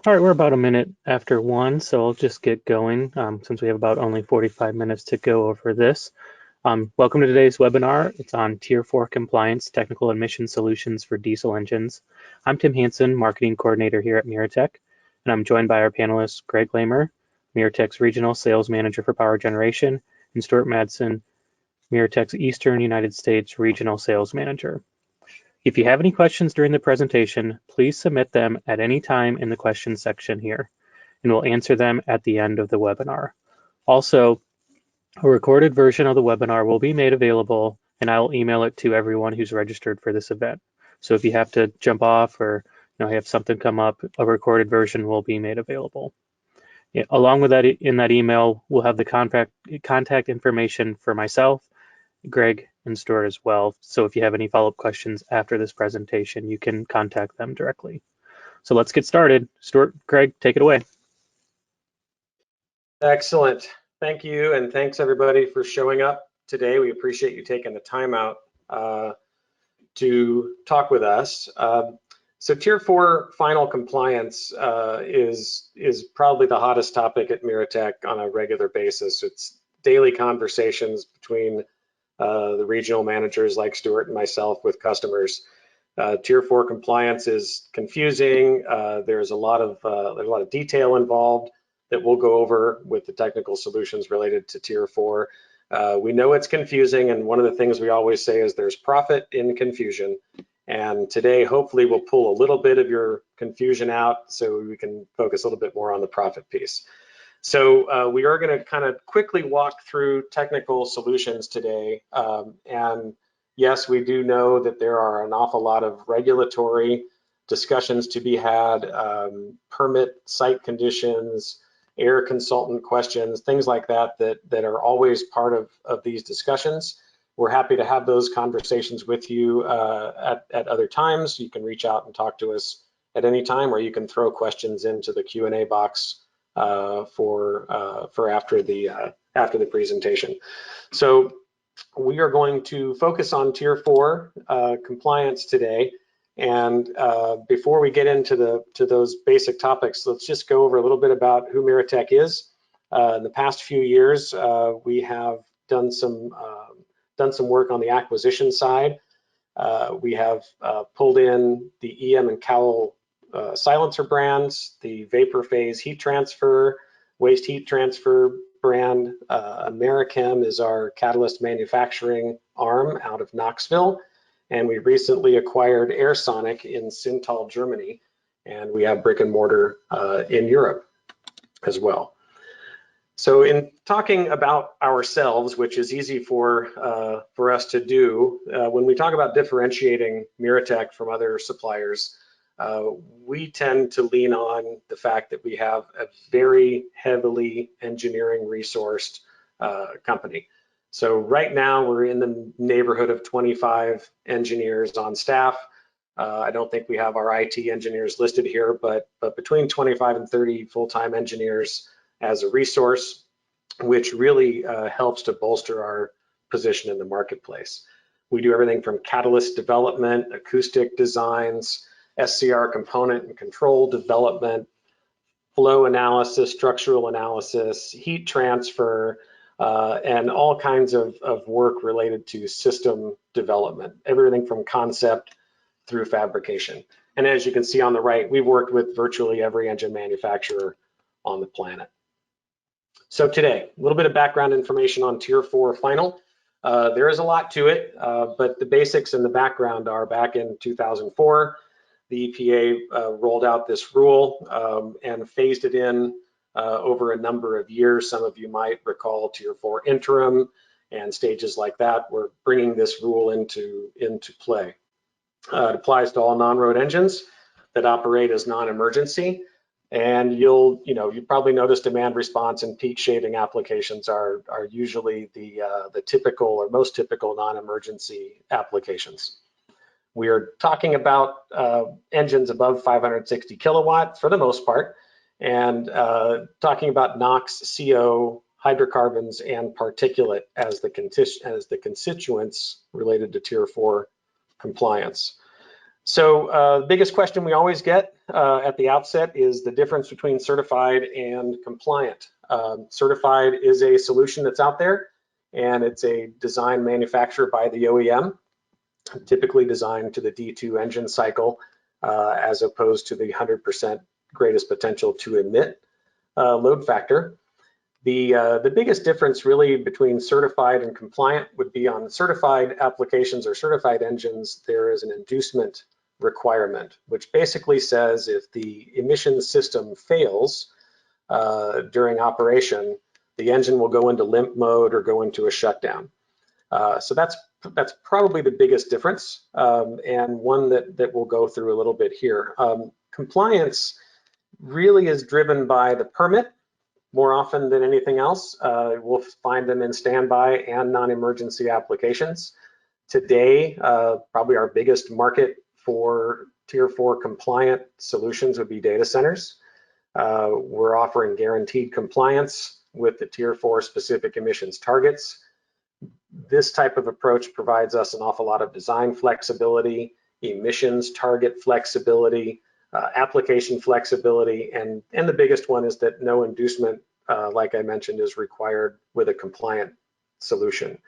All right, we're about a minute after 1, so I'll just get going since we have about only 45 minutes to go over this. Welcome to today's webinar. It's on Tier 4 Compliance Technical Emission Solutions for Diesel Engines. I'm Tim Hansen, Marketing Coordinator here at Meritek, and I'm joined by our panelists, Greg Lamer, Meritek's Regional Sales Manager for Power Generation, and Stuart Madsen, Meritek's Eastern United States Regional Sales Manager. If you have any questions during the presentation, please submit them at any time in the questions section here, and we'll answer them at the end of the webinar. Also, a recorded version of the webinar will be made available, and I'll email it to everyone who's registered for this event. So if you have to jump off or have something come up, a recorded version will be made available. Along with that, in that email, we'll have the contact information for myself, Greg, and Stuart as well. So if you have any follow-up questions after this presentation, you can contact them directly. So let's get started. Stuart, Greg, take it away. Excellent. Thank you, and thanks everybody for showing up today. We appreciate you taking the time out to talk with us. So Tier 4 final compliance is probably the hottest topic at Meritek on a regular basis. It's daily conversations between the regional managers like Stuart and myself with customers. Tier 4 compliance is confusing. There's a lot of detail involved that we'll go over with the technical solutions related to Tier 4. We know it's confusing, and one of the things we always say is there's profit in confusion. And today, hopefully, we'll pull a little bit of your confusion out so we can focus a little bit more on the profit piece. So we are going to kind of quickly walk through technical solutions today. And yes, we do know that there are an awful lot of regulatory discussions to be had, permit site conditions, air consultant questions, things like that are always part of these discussions. We're happy to have those conversations with you at other times. You can reach out and talk to us at any time, or you can throw questions into the Q&A box for after the presentation. So we are going to focus on Tier 4 compliance today. And before we get into those basic topics, let's just go over a little bit about who Meritek is. In the past few years, we have done some work on the acquisition side. We have pulled in the EM and Cowell silencer brands, the vapor phase heat transfer, waste heat transfer brand. AmeriChem is our catalyst manufacturing arm out of Knoxville. And we recently acquired AirSonic in Sintal, Germany, and we have brick and mortar in Europe as well. So in talking about ourselves, which is easy for us to do, when we talk about differentiating Meritek from other suppliers, we tend to lean on the fact that we have a very heavily engineering resourced company. So right now we're in the neighborhood of 25 engineers on staff. I don't think we have our IT engineers listed here, but between 25 and 30 full-time engineers as a resource, which really helps to bolster our position in the marketplace. We do everything from catalyst development, acoustic designs, SCR component and control development, flow analysis, structural analysis, heat transfer, and all kinds of work related to system development, everything from concept through fabrication. And as you can see on the right, we've worked with virtually every engine manufacturer on the planet. So today, a little bit of background information on Tier 4 final. There is a lot to it, but the basics and the background are back in 2004, the EPA rolled out this rule and phased it in over a number of years. Some of you might recall Tier 4 interim and stages like that. We're bringing this rule into play. It applies to all non-road engines that operate as non-emergency. And you probably noticed demand response and peak shaving applications are usually the typical or most typical non-emergency applications. We are talking about engines above 560 kilowatts for the most part, and talking about NOx, CO, hydrocarbons, and particulate as the constituents related to Tier 4 compliance. So the biggest question we always get at the outset is the difference between certified and compliant. Certified is a solution that's out there, and it's a design manufactured by the OEM, typically designed to the D2 engine cycle, as opposed to the 100% greatest potential to emit load factor. The biggest difference really between certified and compliant would be on certified applications or certified engines, there is an inducement requirement, which basically says if the emission system fails during operation, the engine will go into limp mode or go into a shutdown. So that's probably the biggest difference, and one that we'll go through a little bit here. Compliance really is driven by the permit more often than anything else. We'll find them in standby and non-emergency applications. Today, probably our biggest market for Tier 4 compliant solutions would be data centers. We're offering guaranteed compliance with the Tier 4 specific emissions targets. This type of approach provides us an awful lot of design flexibility, emissions target flexibility, application flexibility, and the biggest one is that no inducement, like I mentioned, is required with a compliant solution.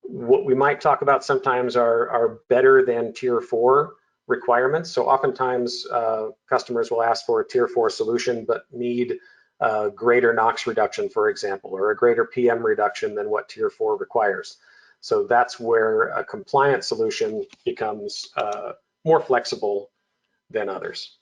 What we might talk about sometimes are better than Tier 4 requirements. So oftentimes customers will ask for a Tier 4 solution but need greater NOx reduction, for example, or a greater PM reduction than what Tier 4 requires. So that's where a compliant solution becomes more flexible than others.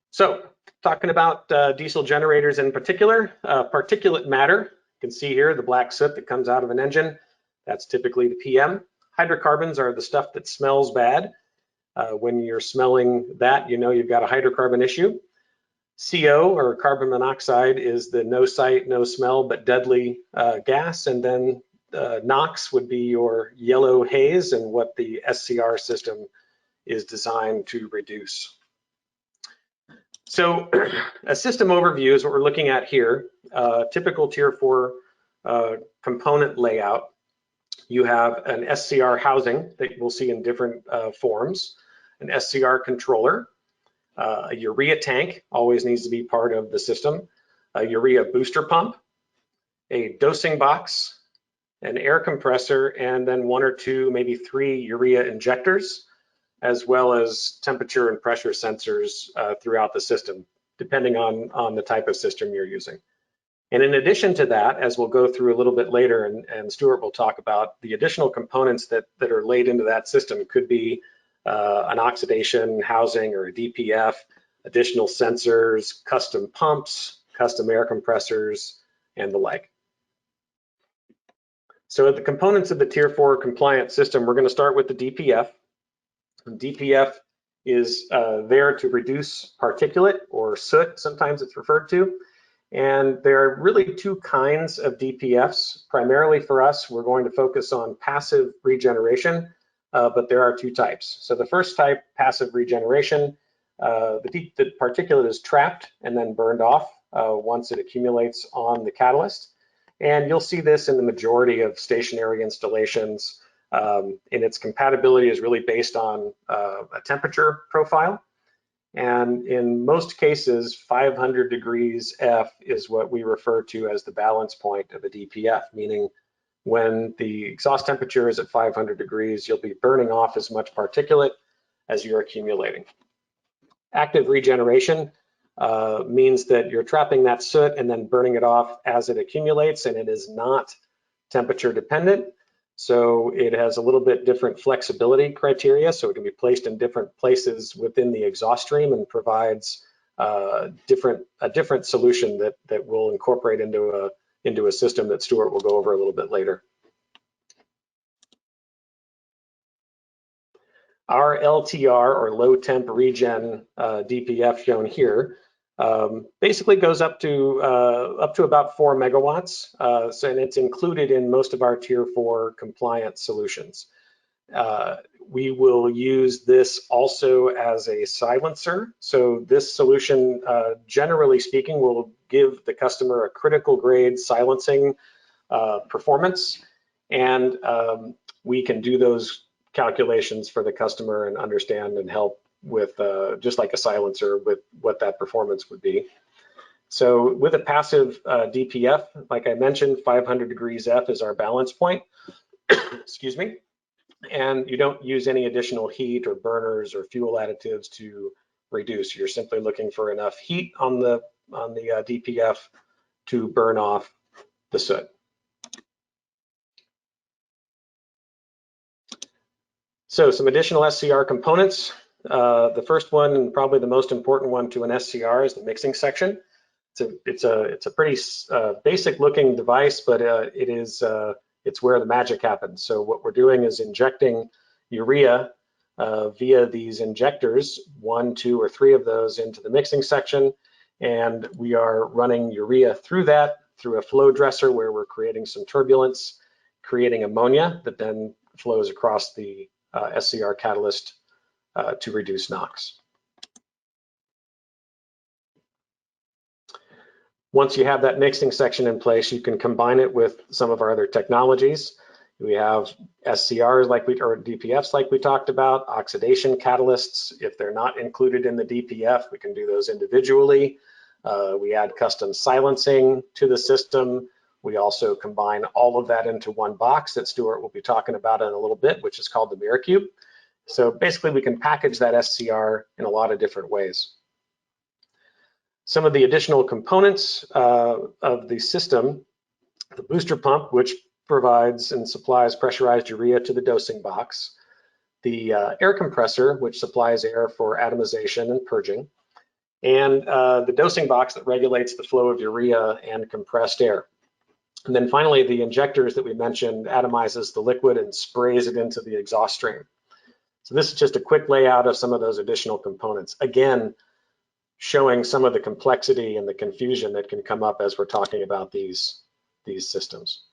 So talking about diesel generators in particular, particulate matter, you can see here the black soot that comes out of an engine. That's typically the PM. Hydrocarbons are the stuff that smells bad. When you're smelling that, you know you've got a hydrocarbon issue. CO, or carbon monoxide, is the no sight, no smell, but deadly gas. And then NOx would be your yellow haze and what the SCR system is designed to reduce. So a system overview is what we're looking at here. Typical Tier 4 component layout. You have an SCR housing that we'll see in different forms, an SCR controller, a urea tank always needs to be part of the system, a urea booster pump, a dosing box, an air compressor, and then 1 or 2, maybe 3 urea injectors, as well as temperature and pressure sensors throughout the system, depending on the type of system you're using. And in addition to that, as we'll go through a little bit later, and Stuart will talk about, the additional components that are laid into that system could be an oxidation housing or a DPF, additional sensors, custom pumps, custom air compressors, and the like. So the components of the Tier 4 compliant system, we're going to start with the DPF. DPF is there to reduce particulate, or soot, sometimes it's referred to. And there are really 2 kinds of DPFs. Primarily for us, we're going to focus on passive regeneration, but there are 2 types. So the first type, passive regeneration, the particulate is trapped and then burned off once it accumulates on the catalyst. And you'll see this in the majority of stationary installations. And its compatibility is really based on a temperature profile. And in most cases, 500 degrees F is what we refer to as the balance point of a DPF, meaning when the exhaust temperature is at 500 degrees, you'll be burning off as much particulate as you're accumulating. Active regeneration means that you're trapping that soot and then burning it off as it accumulates, and it is not temperature dependent. So it has a little bit different flexibility criteria, so it can be placed in different places within the exhaust stream and provides a different solution that we'll incorporate into a system that Stuart will go over a little bit later. Our LTR, or low temp regen DPF shown here, basically goes up to about 4 megawatts, and it's included in most of our Tier 4 compliant solutions. We will use this also as a silencer. So this solution, generally speaking, will give the customer a critical grade silencing performance, and we can do those calculations for the customer and understand and help with, just like a silencer, with what that performance would be. So with a passive DPF, like I mentioned, 500 degrees F is our balance point, excuse me, and you don't use any additional heat or burners or fuel additives to reduce. You're simply looking for enough heat on the DPF to burn off the soot. So some additional SCR components. The first one, and probably the most important one to an SCR, is the mixing section. It's a pretty basic looking device, but it's where the magic happens. So what we're doing is injecting urea via these injectors, 1, 2, or 3 of those into the mixing section, and we are running urea through that, through a flow dresser where we're creating some turbulence, creating ammonia that then flows across the SCR catalyst to reduce NOx. Once you have that mixing section in place, you can combine it with some of our other technologies. We have SCRs or DPFs like we talked about, oxidation catalysts. If they're not included in the DPF, we can do those individually. We add custom silencing to the system. We also combine all of that into one box that Stuart will be talking about in a little bit, which is called the MIRA-CUBE. So basically we can package that SCR in a lot of different ways. Some of the additional components of the system, the booster pump, which provides and supplies pressurized urea to the dosing box, the air compressor, which supplies air for atomization and purging, and the dosing box that regulates the flow of urea and compressed air. And then finally, the injectors that we mentioned atomizes the liquid and sprays it into the exhaust stream. So this is just a quick layout of some of those additional components. Again, showing some of the complexity and the confusion that can come up as we're talking about these systems.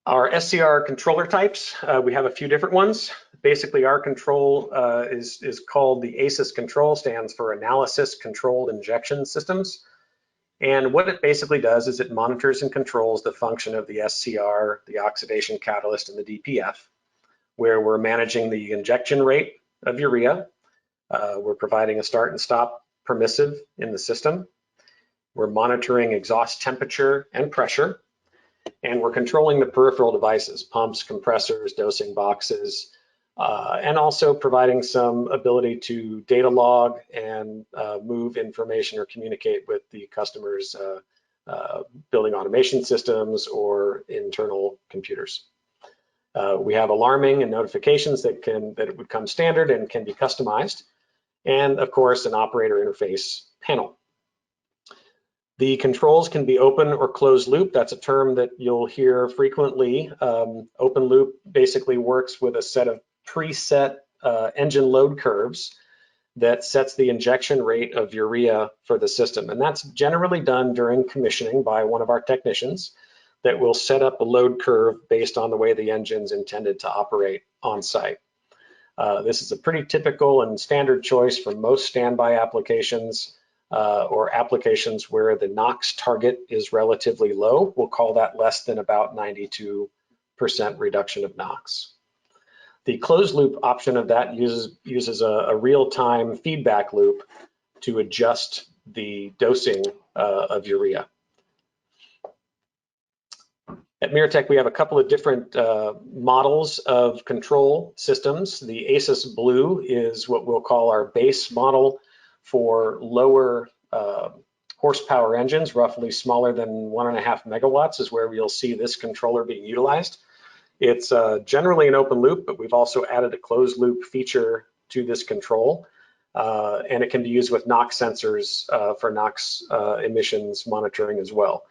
Our SCR controller types, we have a few different ones. Basically, our control is called the ACES control, stands for Analysis Controlled Injection Systems. And what it basically does is it monitors and controls the function of the SCR, the oxidation catalyst, and the DPF, where we're managing the injection rate of urea. We're providing a start and stop permissive in the system. We're monitoring exhaust temperature and pressure, and we're controlling the peripheral devices, pumps, compressors, dosing boxes, and also providing some ability to data log and move information or communicate with the customer's building automation systems or internal computers. We have alarming and notifications that would come standard and can be customized, and of course an operator interface panel. The controls can be open or closed loop. That's a term that you'll hear frequently. Open loop basically works with a set of preset engine load curves that sets the injection rate of urea for the system. And that's generally done during commissioning by one of our technicians that will set up a load curve based on the way the engine's intended to operate on site. This is a pretty typical and standard choice for most standby applications or applications where the NOx target is relatively low. We'll call that less than about 92% reduction of NOx. The closed loop option of that uses a real-time feedback loop to adjust the dosing of urea. At Meritek, we have a couple of different models of control systems. The ACES Blue is what we'll call our base model for lower horsepower engines, roughly smaller than 1.5 megawatts is where you'll see this controller being utilized. It's generally an open loop, but we've also added a closed loop feature to this control, and it can be used with NOx sensors for NOx emissions monitoring as well.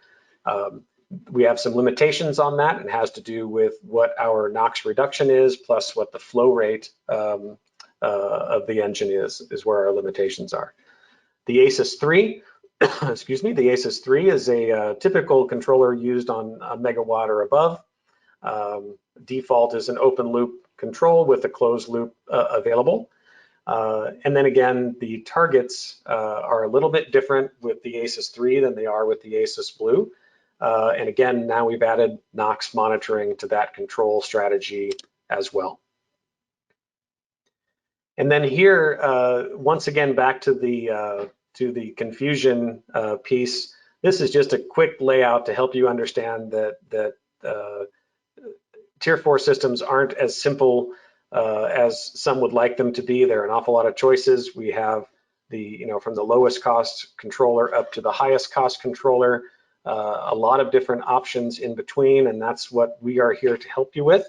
We have some limitations on that, and it has to do with what our NOx reduction is, plus what the flow rate of the engine is where our limitations are. The ACES 3, excuse me, the ACES 3 is a typical controller used on a megawatt or above. Default is an open loop control with a closed loop available. And then again, the targets are a little bit different with the ACES 3 than they are with the ACES Blue. And again, now we've added NOx monitoring to that control strategy as well. And then here, once again, back to the confusion piece. This is just a quick layout to help you understand that Tier 4 systems aren't as simple as some would like them to be. There are an awful lot of choices. We have from the lowest cost controller up to the highest cost controller, a lot of different options in between, and that's what we are here to help you with.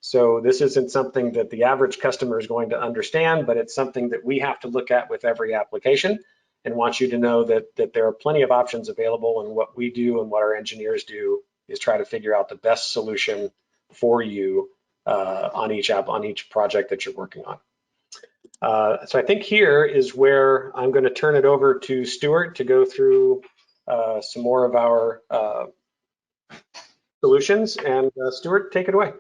So this isn't something that the average customer is going to understand, but it's something that we have to look at with every application, and want you to know that there are plenty of options available, and what we do and what our engineers do is try to figure out the best solution for you on each project that you're working on. So I think here is where I'm going to turn it over to Stuart to go through some more of our solutions. And Stuart, take it away.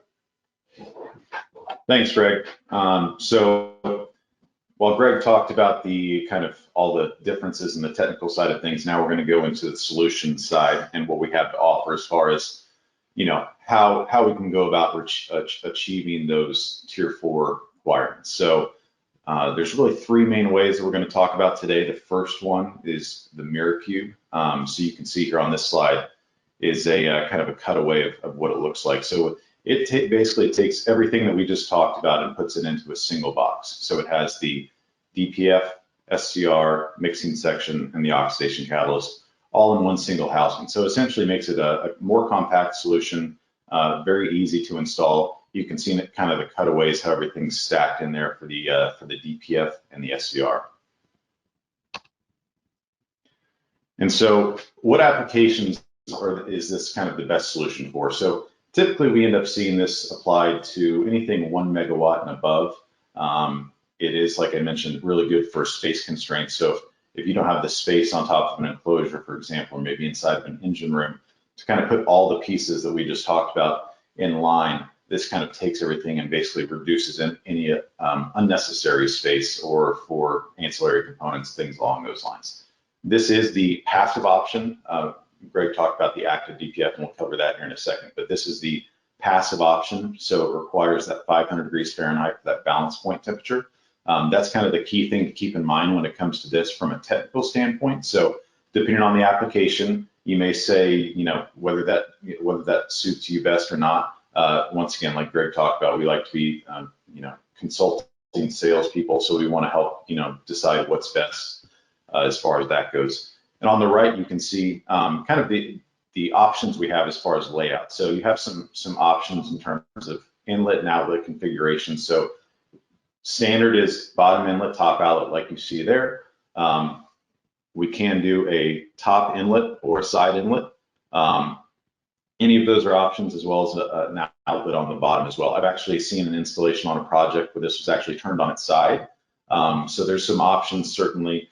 Thanks, Greg. So while Greg talked about the kind of all the differences in the technical side of things, now we're going to go into the solution side and what we have to offer as far as, how we can go about achieving those Tier 4 requirements. So there's really three main ways that we're going to talk about today. The first one is the MIRA-CUBE. So you can see here on this slide is a kind of a cutaway of what it looks like. So it basically takes everything that we just talked about and puts it into a single box. So it has the DPF, SCR, mixing section, and the oxidation catalyst all in one single housing. So essentially makes it a more compact solution, very easy to install. You can see kind of the cutaways, how everything's stacked in there for the DPF and the SCR. And so what applications is this kind of the best solution for? So typically we end up seeing this applied to anything 1 megawatt and above. It is, like I mentioned, really good for space constraints. So if you don't have the space on top of an enclosure, for example, or maybe inside of an engine room, to kind of put all the pieces that we just talked about in line, this kind of takes everything and basically reduces any unnecessary space or for ancillary components, things along those lines. This is the passive option. Greg talked about the active DPF, and we'll cover that here in a second, but this is the passive option. So it requires that 500 degrees Fahrenheit for that balance point temperature. That's kind of the key thing to keep in mind when it comes to this from a technical standpoint. So depending on the application, you may say, whether that suits you best or not. Once again, like Greg talked about, we like to be, consulting salespeople, so we want to help, decide what's best as far as that goes. And on the right, you can see kind of the options we have as far as layout. So you have some options in terms of inlet and outlet configuration. So standard is bottom inlet, top outlet, like you see there. We can do a top inlet or a side inlet. Any of those are options, as well as an outlet on the bottom as well. I've actually seen an installation on a project where this was actually turned on its side. So there's some options, certainly,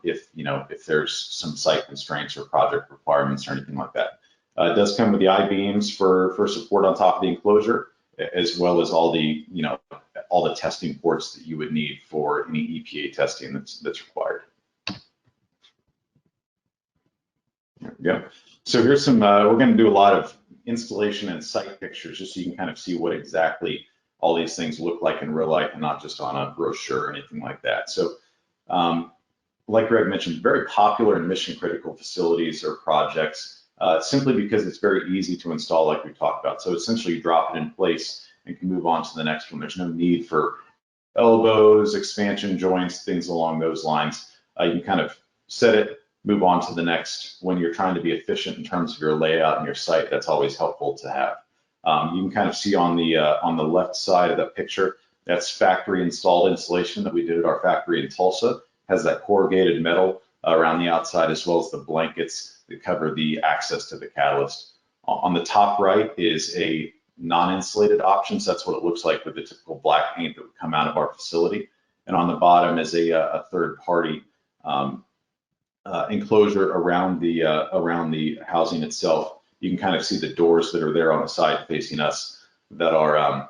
if there's some site constraints or project requirements or anything like that. It does come with the I-beams for support on top of the enclosure, as well as all the, all the testing ports that you would need for any EPA testing that's required. There we go. So here's some, we're going to do a lot of installation and site pictures just so you can kind of see what exactly all these things look like in real life and not just on a brochure or anything like that. So like Greg mentioned, very popular in mission critical facilities or projects simply because it's very easy to install, like we talked about. So essentially you drop it in place and can move on to the next one. There's no need for elbows, expansion joints, things along those lines. You can kind of set it, move on to the next. When you're trying to be efficient in terms of your layout and your site, that's always helpful to have. You can kind of see on the left side of that picture, that's factory installed insulation that we did at our factory in Tulsa. Has that corrugated metal around the outside, as well as the blankets that cover the access to the catalyst. On the top right is a non-insulated option, so that's what it looks like with the typical black paint that would come out of our facility. And on the bottom is a third-party enclosure around the housing itself. You can kind of see the doors that are there on the side facing us that are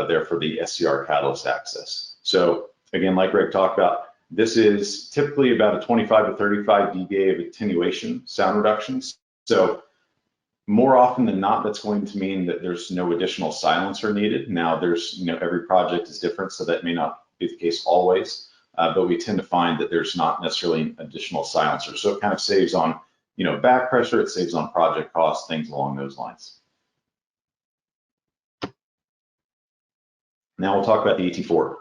there for the SCR catalyst access. So again, like Greg talked about, this is typically about a 25 to 35 dBA of attenuation sound reductions. So More often than not, that's going to mean that there's no additional silencer needed. Now, there's, every project is different, so that may not be the case always, but we tend to find that there's not necessarily an additional silencer. So it kind of saves on, back pressure, it saves on project costs, things along those lines. Now we'll talk about the AT4.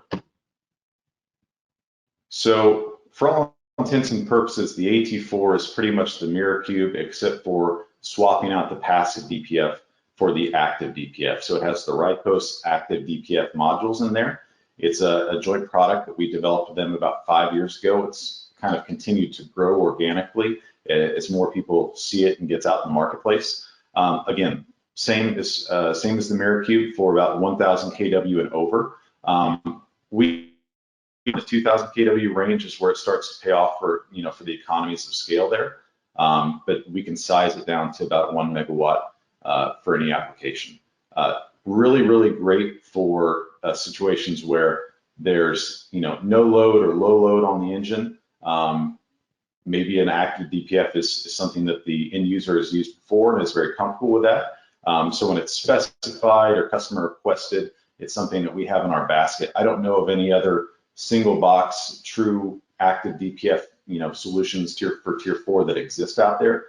So for all intents and purposes, the AT4 is pretty much the MIRA-CUBE, except for swapping out the passive DPF for the active DPF. So it has the RIPOS active DPF modules in there. It's a joint product that we developed with them about 5 years ago. It's kind of continued to grow organically as more people see it and gets out in the marketplace. Again, same as the MIRA-CUBE for about 1,000 kW and over. The 2,000 kW range is where it starts to pay off for for the economies of scale there, but we can size it down to about 1 megawatt for any application. Really great for situations where there's no load or low load on the engine. Maybe an active DPF is something that the end user has used before and is very comfortable with that. So when it's specified or customer requested, it's something that we have in our basket. I don't know of any other single box true active DPF solutions for tier 4 that exist out there.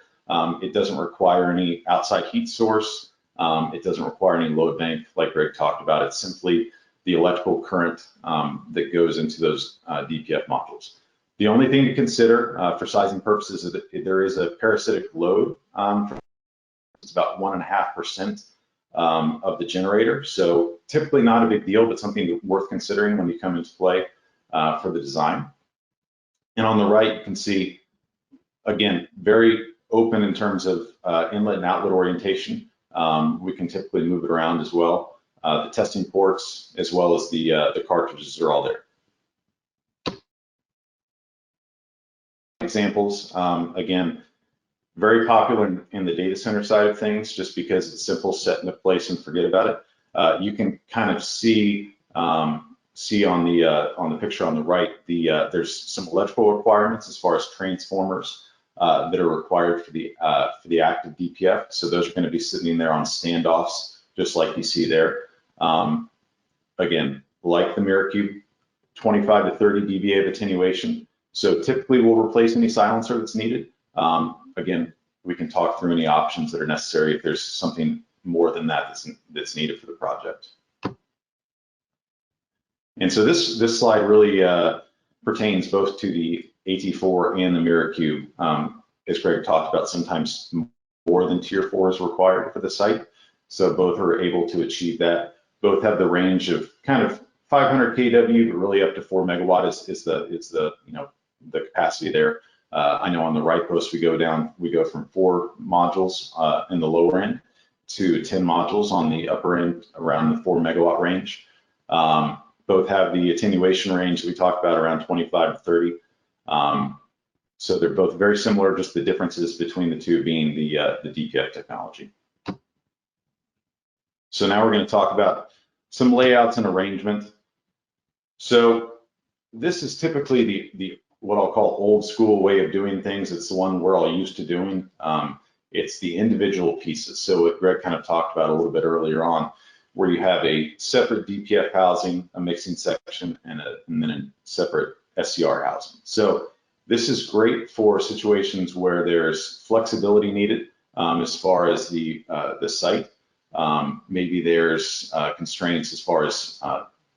It doesn't require any outside heat source. It doesn't require any load bank like Greg talked about. It's simply the electrical current that goes into those DPF modules. The only thing to consider for sizing purposes is that there is a parasitic load. It's about 1.5% of the generator. So typically not a big deal, but something worth considering when you come into play for the design. And on the right, you can see, again, very open in terms of inlet and outlet orientation. We can typically move it around as well. The testing ports as well as the cartridges are all there. Examples, again, very popular in the data center side of things, just because it's simple, set into place and forget about it. You can kind of see on the picture on the right, there's some electrical requirements as far as transformers that are required for the active DPF. So those are going to be sitting there on standoffs, just like you see there. Again, like the MIRA-CUBE, 25 to 30 dBA of attenuation. So typically we'll replace any silencer that's needed. Again, we can talk through any options that are necessary if there's something more than that that's needed for the project. And so this slide really pertains both to the AT4 and the MIRA-CUBE. As Greg talked about, sometimes more than tier 4 is required for the site. So both are able to achieve that. Both have the range of kind of 500 kW, but really up to 4 megawatt is the capacity there. I know on the RIPOS we go from 4 modules in the lower end to 10 modules on the upper end around the 4 megawatt range. Both have the attenuation range we talked about around 25 to 30. So they're both very similar, just the differences between the two being the DPF technology. So now we're going to talk about some layouts and arrangement. So this is typically the what I'll call old school way of doing things. It's the one we're all used to doing. It's the individual pieces. So what Greg kind of talked about a little bit earlier on, where you have a separate DPF housing, a mixing section, and then a separate SCR housing. So this is great for situations where there's flexibility needed as far as the site. Maybe there's constraints as far as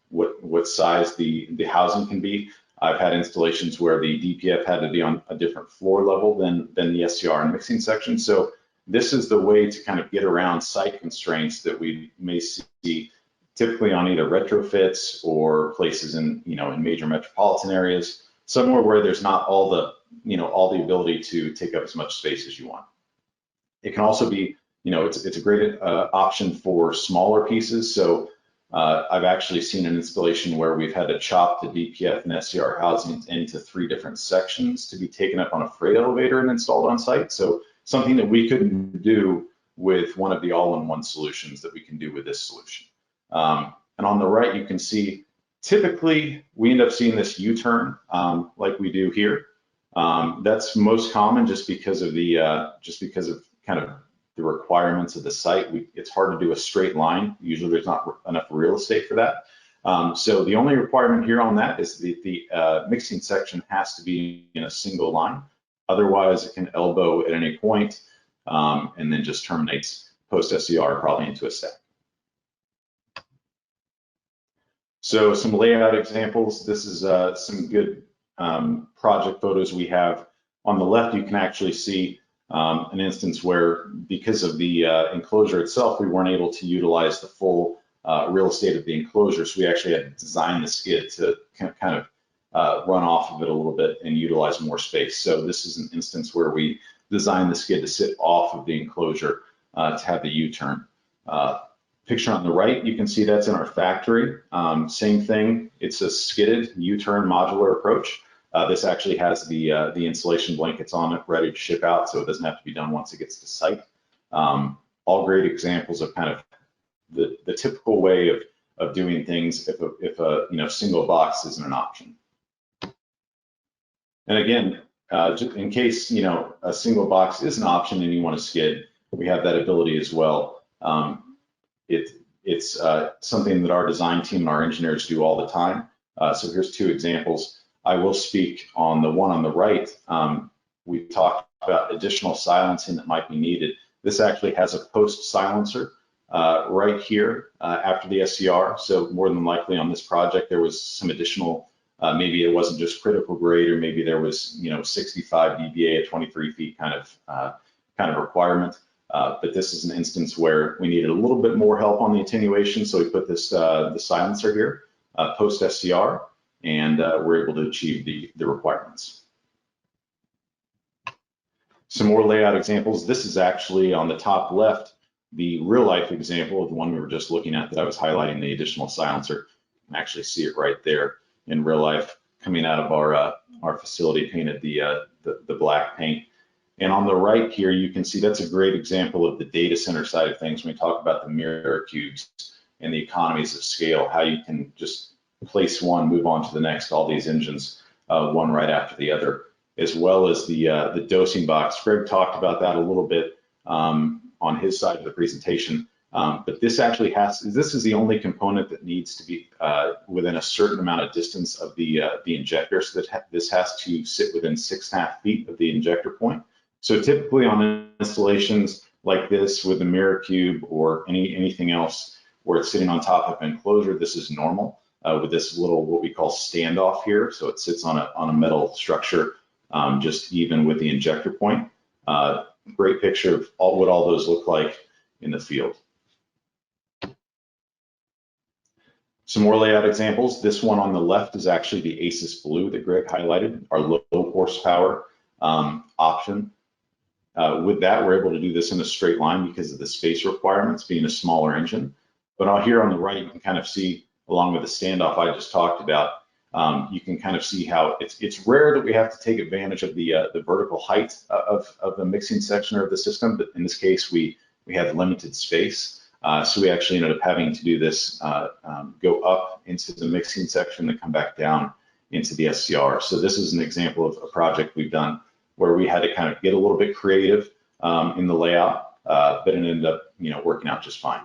what size the housing can be. I've had installations where the DPF had to be on a different floor level than the SCR and mixing section. So this is the way to kind of get around site constraints that we may see typically on either retrofits or places in major metropolitan areas, somewhere where there's not all the ability to take up as much space as you want. It can also be, it's a great option for smaller pieces. So I've actually seen an installation where we've had to chop the DPF and SCR housings into 3 different sections to be taken up on a freight elevator and installed on site. So something that we couldn't do with one of the all-in-one solutions that we can do with this solution. And on the right, you can see, typically we end up seeing this U-turn like we do here. That's most common just because of kind of the requirements of the site. It's hard to do a straight line. Usually there's not enough real estate for that. So the only requirement here on that is the mixing section has to be in a single line. Otherwise, it can elbow at any point, and then just terminates post SCR probably into a stack. So some layout examples. This is some good project photos we have. On the left, you can actually see an instance where, because of the enclosure itself, we weren't able to utilize the full real estate of the enclosure. So we actually had to design the skid to kind of run off of it a little bit and utilize more space. So this is an instance where we designed the skid to sit off of the enclosure to have the U-turn. Picture on the right, you can see that's in our factory. Same thing, it's a skidded U-turn modular approach. This actually has the insulation blankets on it ready to ship out, so it doesn't have to be done once it gets to site. All great examples of kind of the typical way of doing things if a single box isn't an option. And again, just in case a single box is an option and you want to skid, we have that ability as well. It's something that our design team and our engineers do all the time. So here's two examples. I will speak on the one on the right. We talked about additional silencing that might be needed. This actually has a post silencer right here after the SCR. So more than likely on this project, there was some additional, maybe it wasn't just critical grade, or maybe there was 65 dBA at 23 feet kind of requirement. But this is an instance where we needed a little bit more help on the attenuation. So we put this the silencer here post SCR, and we're able to achieve the requirements. Some more layout examples. This is actually on the top left, the real life example of the one we were just looking at that I was highlighting the additional silencer. You can actually see it right there in real life coming out of our facility painted the black paint. And on the right here, you can see that's a great example of the data center side of things when we talk about the MIRA-CUBEs and the economies of scale, how you can just place one, move on to the next, all these engines, one right after the other, as well as the dosing box. Greg talked about that a little bit on his side of the presentation, but this actually this is the only component that needs to be within a certain amount of distance of the injector, so that this has to sit within 6.5 feet of the injector point. So typically on installations like this with the MIRA-CUBE or anything else where it's sitting on top of an enclosure, this is normal. With this little what we call standoff here, so it sits on a metal structure just even with the injector point. Great picture of what all those look like in the field. Some more layout examples. This one on the left is actually the ACES Blue that Greg highlighted, our low horsepower option. With that, we're able to do this in a straight line because of the space requirements being a smaller engine. But out here on the right, you can kind of see, along with the standoff I just talked about, you can kind of see how it's rare that we have to take advantage of the vertical height of the mixing section of the system, but in this case, we had limited space. So we actually ended up having to do this, go up into the mixing section and come back down into the SCR. So this is an example of a project we've done where we had to kind of get a little bit creative in the layout, but it ended up working out just fine.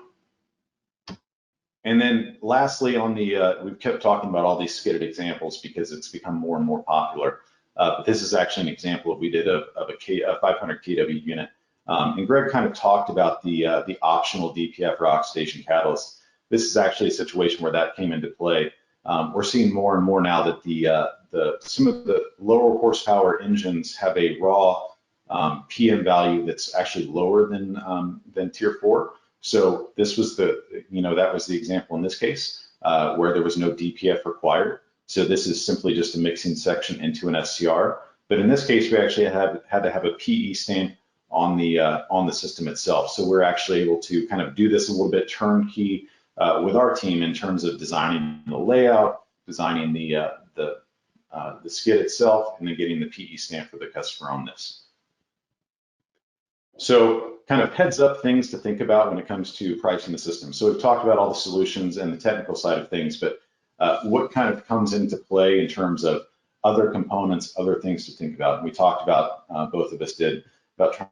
And then lastly, on the we've kept talking about all these skidded examples because it's become more and more popular. But this is actually an example of we did a 500 kW unit. And Greg kind of talked about the optional DPF or oxidation catalyst. This is actually a situation where that came into play. We're seeing more and more now that some of the lower horsepower engines have a raw PM value that's actually lower than Tier 4. So this was that was the example in this case where there was no DPF required. So this is simply just a mixing section into an SCR. But in this case, we actually had to have a PE stamp on the system itself. So we're actually able to kind of do this a little bit turnkey with our team in terms of designing the layout, designing the skid itself, and then getting the PE stamp for the customer on this. So kind of heads up things to think about when it comes to pricing the system. So we've talked about all the solutions and the technical side of things, but what kind of comes into play in terms of other components, other things to think about? And we talked about, both of us did, about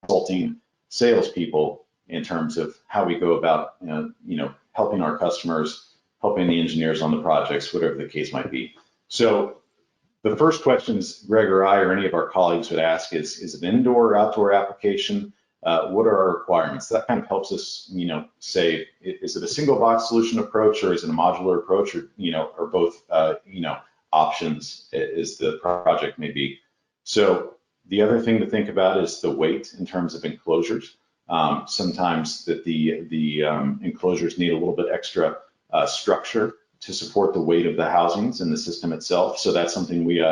consulting salespeople in terms of how we go about, helping our customers, helping the engineers on the projects, whatever the case might be. So the first questions Greg or I or any of our colleagues would ask is it indoor or outdoor application? What are our requirements? That kind of helps us, say, is it a single box solution approach or is it a modular approach, or both, options as the project may be. So the other thing to think about is the weight in terms of enclosures. Sometimes that the enclosures need a little bit extra structure to support the weight of the housings in the system itself. So that's something we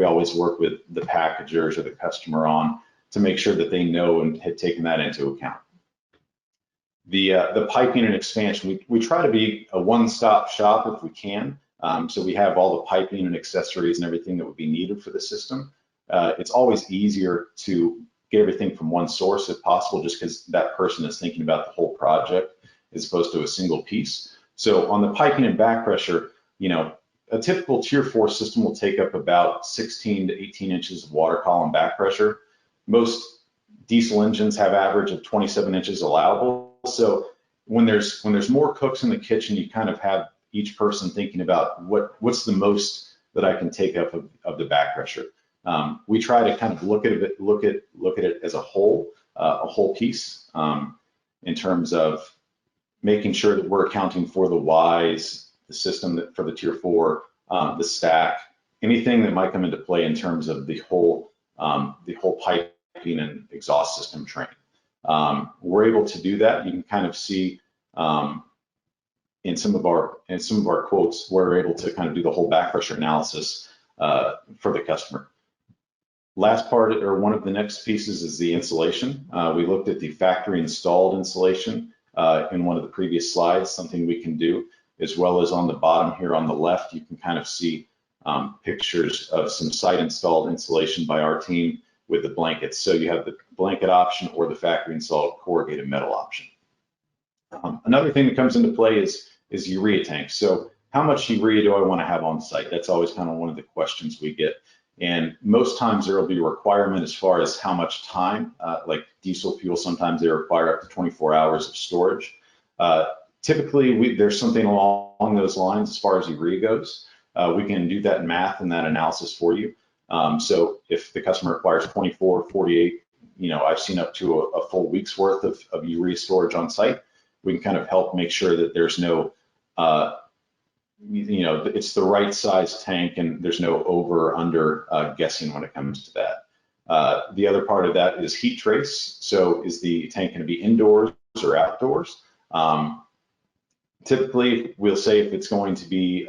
always work with the packagers or the customer on to make sure that they know and had taken that into account. The piping and expansion, we try to be a one-stop shop if we can. So we have all the piping and accessories and everything that would be needed for the system. It's always easier to get everything from one source if possible, just because that person is thinking about the whole project as opposed to a single piece. So on the piping and back pressure, a typical Tier 4 system will take up about 16 to 18 inches of water column back pressure. Most diesel engines have average of 27 inches allowable. So when there's more cooks in the kitchen, you kind of have each person thinking about what's the most that I can take up of the back pressure. We try to kind of look at it as a whole piece in terms of making sure that we're accounting for the Ys, the system for the Tier 4, the stack, anything that might come into play in terms of the whole piping and exhaust system train. We're able to do that. You can kind of see in some of our quotes, we're able to kind of do the whole back pressure analysis for the customer. Last part, or one of the next pieces, is the insulation. We looked at the factory installed insulation in one of the previous slides, something we can do, as well as on the bottom here on the left, you can kind of see pictures of some site installed insulation by our team with the blankets. So you have the blanket option or the factory installed corrugated metal option. Another thing that comes into play is urea tanks. So how much urea do I want to have on site? That's always kind of one of the questions we get. And most times there will be a requirement as far as how much time, like diesel fuel, sometimes they require up to 24 hours of storage. Typically, there's something along those lines as far as urea goes. We can do that math and that analysis for you. So if the customer requires 24, 48, I've seen up to a full week's worth of urea storage on site. We can kind of help make sure that there's no, it's the right size tank and there's no over or under guessing when it comes to that. The other part of that is heat trace. So is the tank going to be indoors or outdoors? Typically, we'll say if it's going to be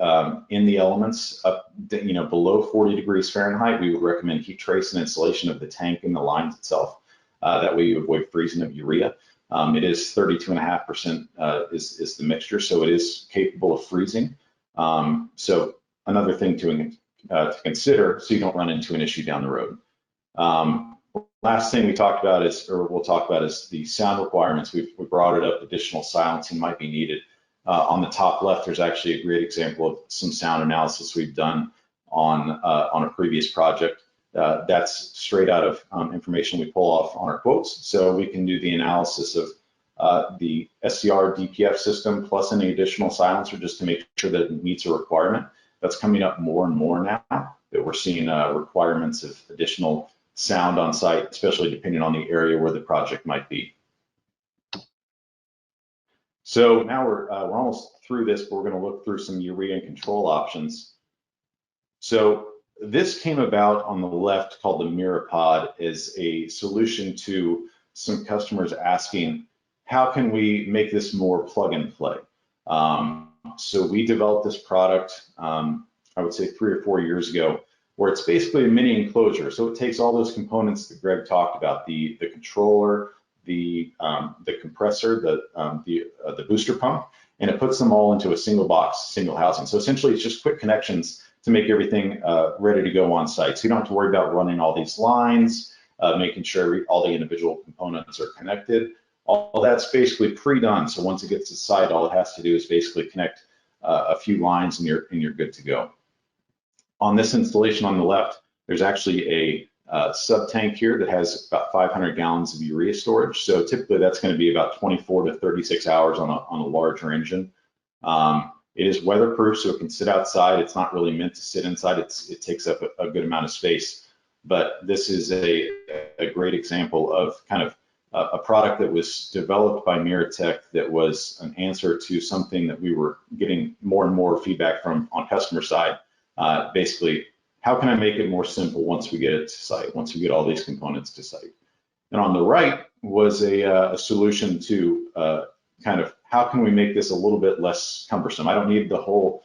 in the elements up, below 40 degrees Fahrenheit, we would recommend heat trace and insulation of the tank and the lines itself. That way you avoid freezing of urea. It is 32.5% is the mixture, so it is capable of freezing. So another thing to consider, so you don't run into an issue down the road. Last thing we'll talk about is the sound requirements. We brought it up. Additional silencing might be needed. On the top left, there's actually a great example of some sound analysis we've done on a previous project. That's straight out of information we pull off on our quotes. So we can do the analysis of the SCR DPF system plus any additional silencer just to make sure that it meets a requirement. That's coming up more and more now that we're seeing requirements of additional sound on site, especially depending on the area where the project might be. So now we're almost through this, but we're going to look through some urea control options. So this came about on the left called the MIRA-Pod as a solution to some customers asking, how can we make this more plug and play? So we developed this product, I would say 3 or 4 years ago, where it's basically a mini enclosure. So it takes all those components that Greg talked about, the controller, the compressor, the booster pump, and it puts them all into a single box, single housing. So essentially it's just quick connections to make everything ready to go on site. So you don't have to worry about running all these lines, making sure all the individual components are connected. All that's basically pre-done. So once it gets to site, all it has to do is basically connect a few lines and you're good to go. On this installation on the left, there's actually sub-tank here that has about 500 gallons of urea storage. So typically that's going to be about 24 to 36 hours on a larger engine. It is weatherproof, so it can sit outside. It's not really meant to sit inside. It takes up a good amount of space. But this is a great example of kind of a product that was developed by Meritek that was an answer to something that we were getting more and more feedback from on customer side. Basically, how can I make it more simple once we get it to site, once we get all these components to site? And on the right was a solution to kind of how can we make this a little bit less cumbersome? I don't need the whole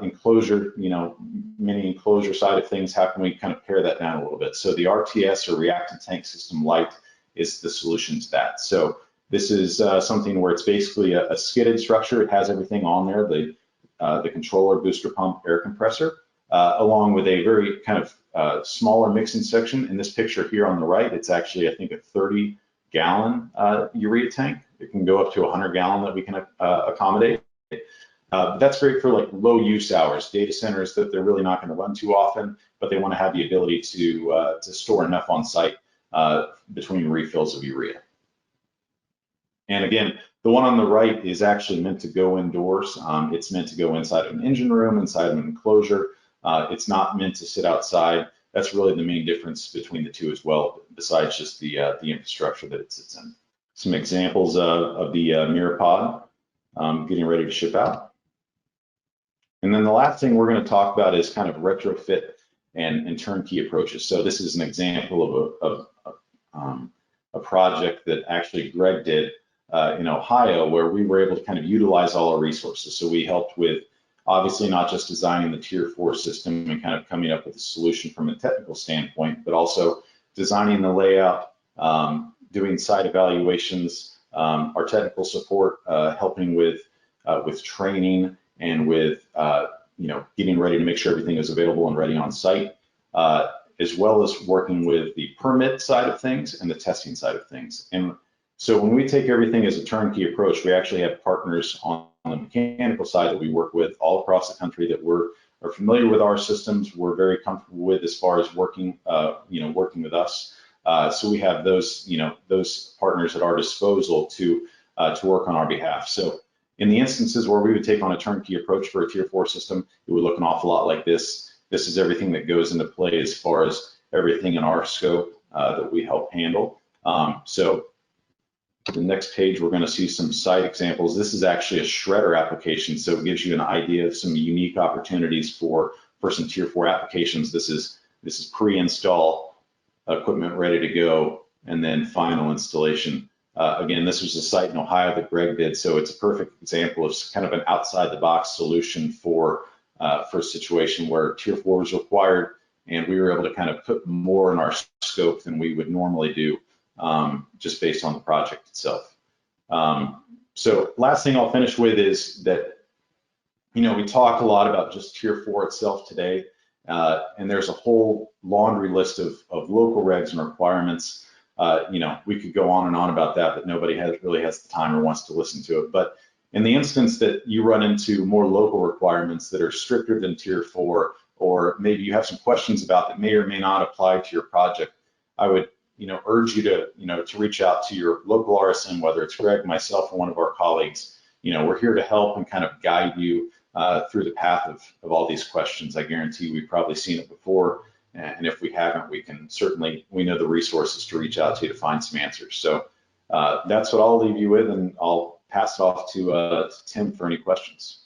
enclosure, mini enclosure side of things. How can we kind of pare that down a little bit? So the RTS, or Reactant Tank System Lite, is the solution to that. So this is something where it's basically a skidded structure. It has everything on there, the controller, booster pump, air compressor, along with a very kind of smaller mixing section. In this picture here on the right, it's actually, I think, a 30-gallon urea tank. It can go up to 100-gallon that we can accommodate. That's great for like low use hours, data centers that they're really not going to run too often, but they want to have the ability to store enough on site between refills of urea. And again, the one on the right is actually meant to go indoors. It's meant to go inside of an engine room, inside of an enclosure. It's not meant to sit outside. That's really the main difference between the two as well, besides just the infrastructure that it sits in. Some examples of the MIRA-Pod getting ready to ship out. And then the last thing we're going to talk about is kind of retrofit and turnkey approaches. So this is an example of a project that actually Greg did in Ohio, where we were able to kind of utilize all our resources. So we helped with obviously not just designing the Tier 4 system and kind of coming up with a solution from a technical standpoint, but also designing the layout, doing site evaluations, our technical support, helping with training and with getting ready to make sure everything is available and ready on site, as well as working with the permit side of things and the testing side of things. And so when we take everything as a turnkey approach, we actually have partners on the mechanical side that we work with all across the country that are familiar with our systems. We're very comfortable with as far as working with us. So we have those partners at our disposal to work on our behalf. So in the instances where we would take on a turnkey approach for a Tier 4 system, it would look an awful lot like this. This is everything that goes into play as far as everything in our scope that we help handle. So the next page, we're going to see some site examples. This is actually a shredder application, so it gives you an idea of some unique opportunities for some Tier 4 applications. This is pre-install equipment ready to go, and then final installation. Again, this was a site in Ohio that Greg did, so it's a perfect example of kind of an outside-the-box solution for a situation where Tier 4 is required, and we were able to kind of put more in our scope than we would normally do, just based on the project itself. So last thing I'll finish with is that, we talk a lot about just Tier 4 itself today, and there's a whole laundry list of local regs and requirements. We could go on and on about that, but nobody really has the time or wants to listen to it. But in the instance that you run into more local requirements that are stricter than Tier 4, or maybe you have some questions about that may or may not apply to your project, I would urge you to reach out to your local RSM, whether it's Greg, myself, or one of our colleagues. We're here to help and kind of guide you through the path of all these questions. I guarantee we've probably seen it before, and if we haven't, we know the resources to reach out to you to find some answers. So that's what I'll leave you with, and I'll pass it off to Tim for any questions.